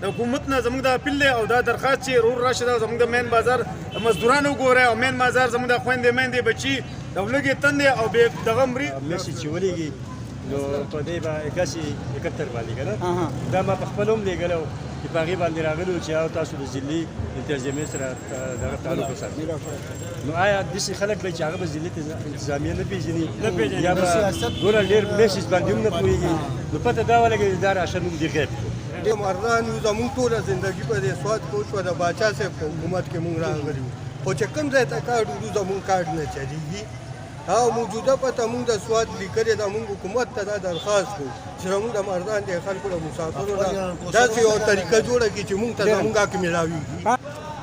د حکومت نه زموږ د اپیل دی او دا درخواست چې رور راشه دا زموږ د مین بازار مزدوران وګورئ او مین بازار زموږ د خویندې میندې بچي د ولږې تندې او بې دغه مري میسج چې ولېږي نو په دې به 81 باندې که نه دا ما په خپل هم لېږلی و چې په هغې باندې راغلي وو چې او تاسو د ضلعي انتظامیې سره دغه تعلق وساتئ نو آیا داسې خلک دی چې هغه به ضلعي انتظامیه نه پېژني یا به ګوره ډېر میسج باندې هم نه پوهېږي نو پته دا ولګېږي دا راشه نوم دې غیب کړو مردان یو زموږ ټوله زندګي په دې سواد پوه شوه د باچا صاحب په حکومت کې موږ راغلي وو خو چې کوم ځای ته کارډ وړو زموږ کارډ نه چلېږي او موجوده پته موږ د سواد لیکلې ده موږ حکومت ته دا درخواست کوو چې زموږ د مردان د خلکو د مسافرو نه داسې یو طریقه جوړه کړي چې موږ ته زموږ حق میلاویږي.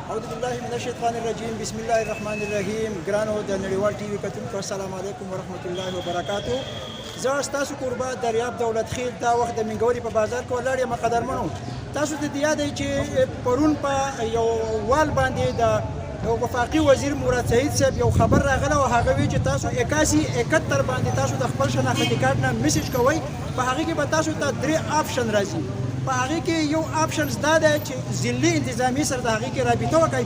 اعوذ بالله من الشیطان الرجیم بسم الله الرحمن الرحیم. ګرانو د نړیوال ټي وي کتونکو السلام علیکم ورحمت الله وبرکاتو. زه ستاسو کوربه دریاب دولت خیل دا وخت د منګوري په بازار کې ولاړ یم قدرمنو. تاسو ته د یاد دی چې پرون په یو وال باندې د وفاقي وزیر مراد سعید صاحب یو خبر راغله او هغه وی چې تاسو 81 باندې تاسو د خپل شناختی کارت نه میسج کوئ په هغه کې به تاسو ته 3 آپشن راځي. په هغه کې یو آپشن دا دی چې ضلعي انتظامی سره د هغه کې رابطه وکړئ.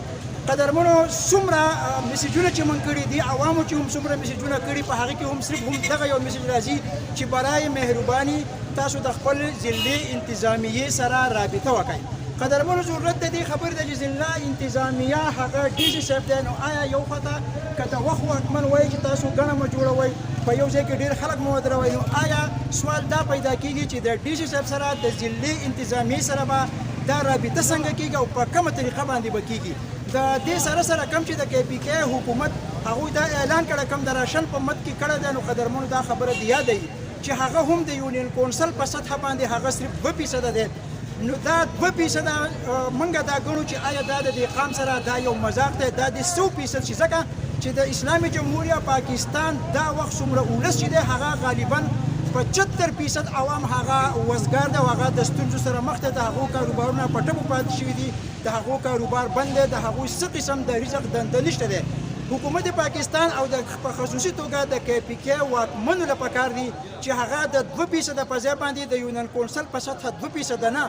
قدرمنو څومره میسجونه چې من کړي دي عوامو چې هم څومره میسجونه کړي په هغه کې هم صرف هم دغه یو میسج راځي چې برای مهرباني تاسو د خپل ضلعي انتظامیې سره رابطه وکړئ. قدرمنو ضرورت د دې خبرې ده چې ضلع انتظامیه هغه ډي سي صاحب دی نو آیا یو خطا که د وخت واکمن وایي چې تاسو ګڼه مه جوړوئ په یو ځای کې ډېر خلک مه ودروئ نو آیا سوال دا پیدا کېږي چې د ډي سي صاحب سره د ضلعي انتظامیې سره به دا رابطه څنګه کېږي او په کومه طریقه باندې به کېږي. د دې سره سره کوم چې د KPK حکومت هغوی دا اعلان کړی کوم د راشن په مد کې کړی دی نو قدرمنو دا خبره د یاد دی چې هغه هم د یونین کونسل په سطحه باندې هغه صرف 2% دی. نو دا 2% موږ دا ګڼو چې آیا دا د دې قام سره دا یو مذاق دی دا د 100% چې ځکه چې د اسلامي جمهوریه پاکستان دا وخت څومره ولس چې دی هغه غالبا 75% عوام هغه وزګار دی او هغه د ستونزو سره مخ ته د هغو کاروبارونه په ټپو پاتې شوي دي د هغو کاروبار بند دی د هغوی څه قسم د رزق دنده نشته دی. حکومت پاکستان او د په خصوصي توګه د KPK واکمنو له پکار دي چې هغه د 2% په ځای باندې د یونین کونسل په سطحه 2% نه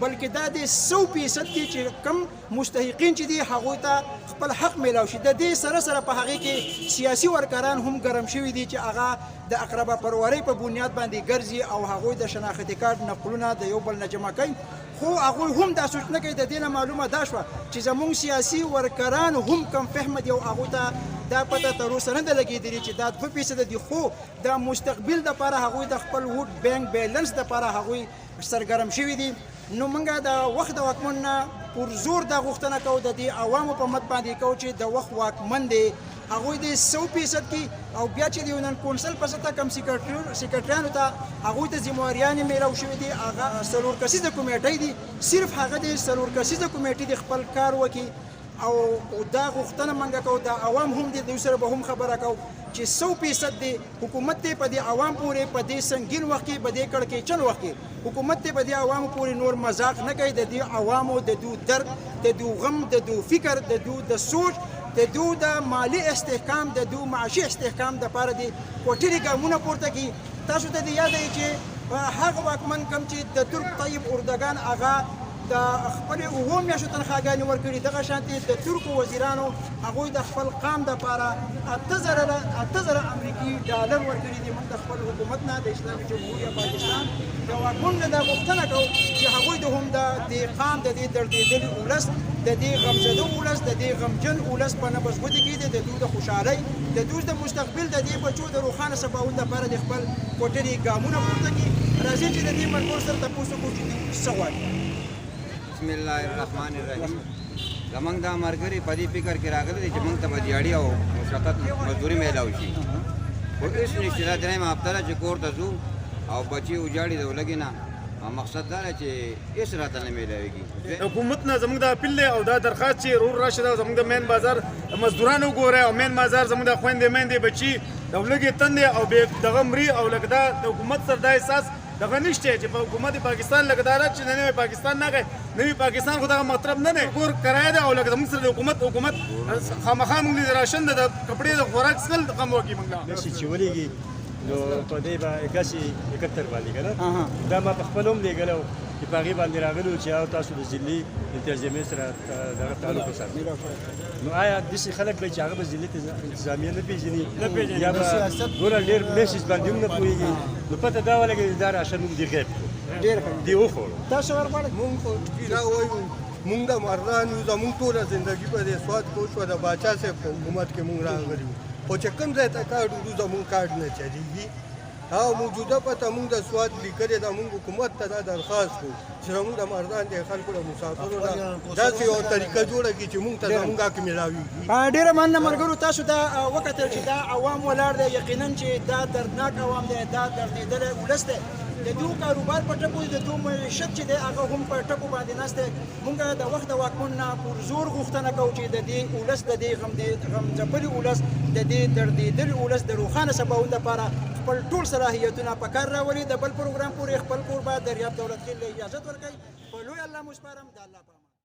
بلکې دا د 100% کې چې کم مستحقین چې دي هغوی ته خپل حق میلاو شي. د دې سره سره په هغې کې سیاسي ورکران هم ګرم شوي دي چې هغه د اقربا پرورۍ په بنیاد باندې ګرځي او هغوی د شناختی کارت نقلونه د یو بل نه جمع کوي. خو هغوی هم دا سوچ نه کوي د دې نه معلومه دا شوه چې زموږ سیاسي ورکران هم کم فهمه دي او هغوی ته دا پته تر اوسه نه ده لګېدلې چې دا 2% دي خو د مستقبل دپاره هغوی د خپل ووټ بینک بیلنس دپاره هغوی سرګرم شوي دي. نو موږ د وخت د واکمن نه پر زور دا غوښتنه کوو د دې عوامو په مد باندې کوو چې د وخت واکمن دی هغوی د 100% کې او بیا چې د یونین کونسل په سطحه کم سیکرټریانو ته هغوی ته ذمهواریانې میلاو شوي دي هغه 4 کسیزه کمیټۍ دي صرف هغه د 4 کسیزه کمیټې د خپل کار وکړي او دا غوښتنه موږ کوو د عوام هم دي دوی سره به هم خبره کوو چې 100% دی حکومت دی په دې عوام پورې په دې سنګین وخت کې په دې کړکېچن وخت کې حکومت دی په دې عوامو پورې نور مذاق نه کوي د دې عوامو د دو درد د دو غم د دو فکر د دو د سوچ د دو د مالی استحکام د دو معاشي استحکام دپاره دی کوټلي ګامونه پورته کړي. تاسو ته د یاد دی چې هغه واکمن کوم چې د ترک طیب اردګان هغه د خپل 9 میاشتو تنخواګانې ورکړي دغه شانتې د ترکو وزیرانو هغوی د خپل قام دپاره 8000 امریکي ډالر ورکړي دي. موږ د خپل حکومت نه د اسلامي جمهوریه پاکستان د واکمن نه دا غوښتنه کوو چې هغوی د هم د دې قام د دې دردېدلي ولس د دې غمزده ولس د دې غمجن ولس په نبض ګوتې کې د دوی د خوشحالۍ د دوی د مستقبل د دې بچو د روښانه سباوون دپاره د خپل کوټلي ګامونه پورته کړي. راځئ چې د دې ملګرو سره تپوس وکړو چې دوی څه غواړي. بسم الله الرحمن الرحیم. زمونږ دا ملګري په دې فکر کې راغلي دي چې موږ ته به دیاړي او مشقت مزدوري میلاو شي خو هېڅ نشته. دا درېیمه هفته ده چې کور ته ځو او بچي وجاړي د ولږې نه مقصد دا ده چې هېڅ راته نه میلاویږي. حکومت نه زموږ د اپیل دی او دا درخواست چې رور راشه دا زموږ د مین بازار مزدوران وګورئ او مین بازار زموږ د خویندې میندې بچي د ولږې تندې او بې دغه مري او لکه دا د حکومت سره دا احساس دغه نشته چې په حکومت پاکستان لکه دا چې نوی پاکستان نه نوی پاکستان خو دغه مطلب نه دی کور کرایه ده او لکه زموږ سره د حکومت خامخا موږ د راشن د کپړې د خوراک څکل کم وکړي. موږ میسج چې ولېږي نو په دې به 81 باندې که نه دا ما په خپل هم لېږلی و چې په هغې باندې راغلي چې او تاسو د ضلعي انتظامیې سره دغه تعلق وساتئ. نو آیا داسې خلک به چې هغه به ضلعي انتظامیه نه پېژني یا به ګوره ډېر میسج باندې هم نه پوهېږي، نو پته دا ولګېږي دا راشن موږ دې غیب کړو، ډېر ښه. دې وخوړو. تاسو ورغواړئ؟ مونږ خو دا وایو مونږ د مردان یو، زمونږ ټوله زندګي په دې سواد کې وشوه، د باچا صاحب په حکومت کې مونږ راغلي یو، خو چې کوم ځای ته کارډ وړو زمونږ کارډ نه چلېږي. او موجوده پته مونږ د سواد لیکلې ده، مونږ حکومت ته دا درخواست کوو چې زمونږ د مردان د خلکو د مسافرو نه داسې یو طریقه جوړه کړي چې مونږ ته زمونږ حق میلاویږي. ډیره مننه ملګرو، تاسو دا وکتل چې دا عوام ولاړ دی، یقینا چې دا دردناک عوام دی، دا دردېدلی ولس دی، د دوی کاروبار په ټپو دی، د دوی معیشت چې دی هغه هم په ټپو باندې ناست دی. مونږ د وخت د واکمن نه پر زور غوښتنه کوو چې د دې ولس، د دې غمځپلي ولس، د دې دردېدلي ولس د روښانه سباوون دپاره خپل ټول صلاحیتونه په کار راولي. د بل پروګرام پورې خپل کوربه دریاب دولت خیل له اجازت ورکوي. په لوی الله مو سپارم. د الله په امان.